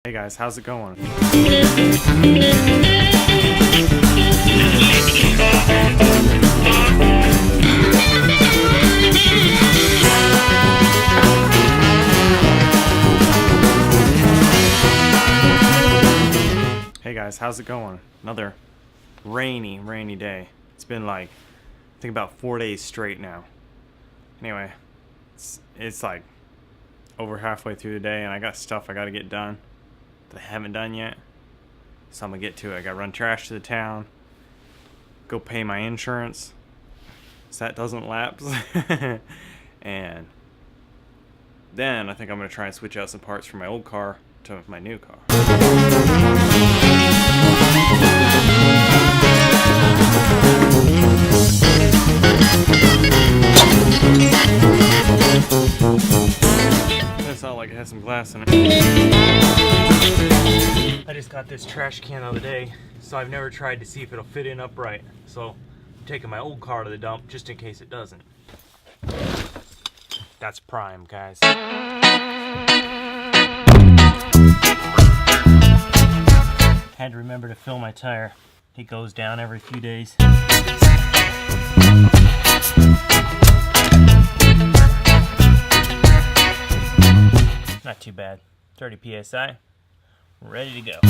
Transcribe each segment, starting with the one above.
Hey guys, how's it going? Hey guys, how's it going? Another rainy day. It's been like, I think about 4 days straight now. Anyway, it's like over halfway through the day and I got stuff I gotta get done that I haven't done yet. So I'm gonna get to it. I gotta run trash to the town, go pay my insurance so that doesn't lapse. And then I think I'm gonna try and switch out some parts from my old car to my new car. That sounded like it had some glass in it. I just got this trash can the other day, so I've never tried to see if it'll fit in upright. So I'm taking my old car to the dump just in case it doesn't. That's prime, guys. Had to remember to fill my tire. It goes down every few days. Not too bad. 30 psi. Ready to go.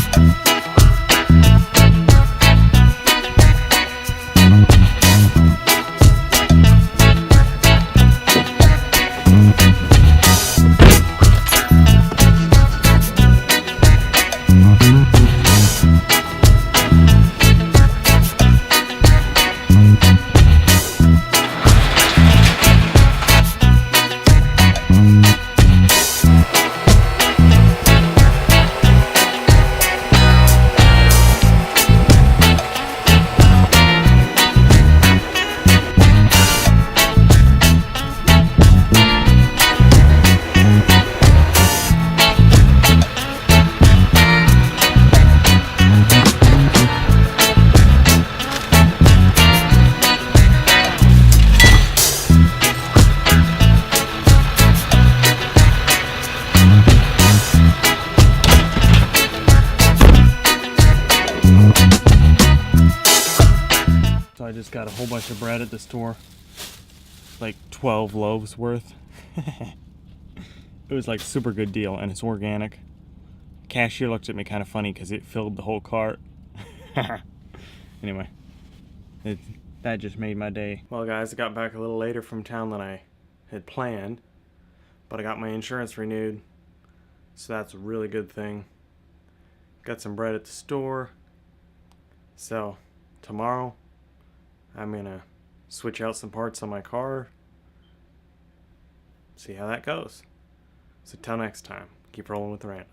So I just got a whole bunch of bread at the store, like 12 loaves worth. It was like super good deal and it's organic. Cashier looked at me kind of funny because it filled the whole cart. Anyway, that just made my day. Well guys, I got back a little later from town than I had planned, but I got my insurance renewed, so that's a really good thing. Got some bread at the store, so tomorrow I'm gonna switch out some parts on my car, see how that goes. So till next time, keep rolling with the random.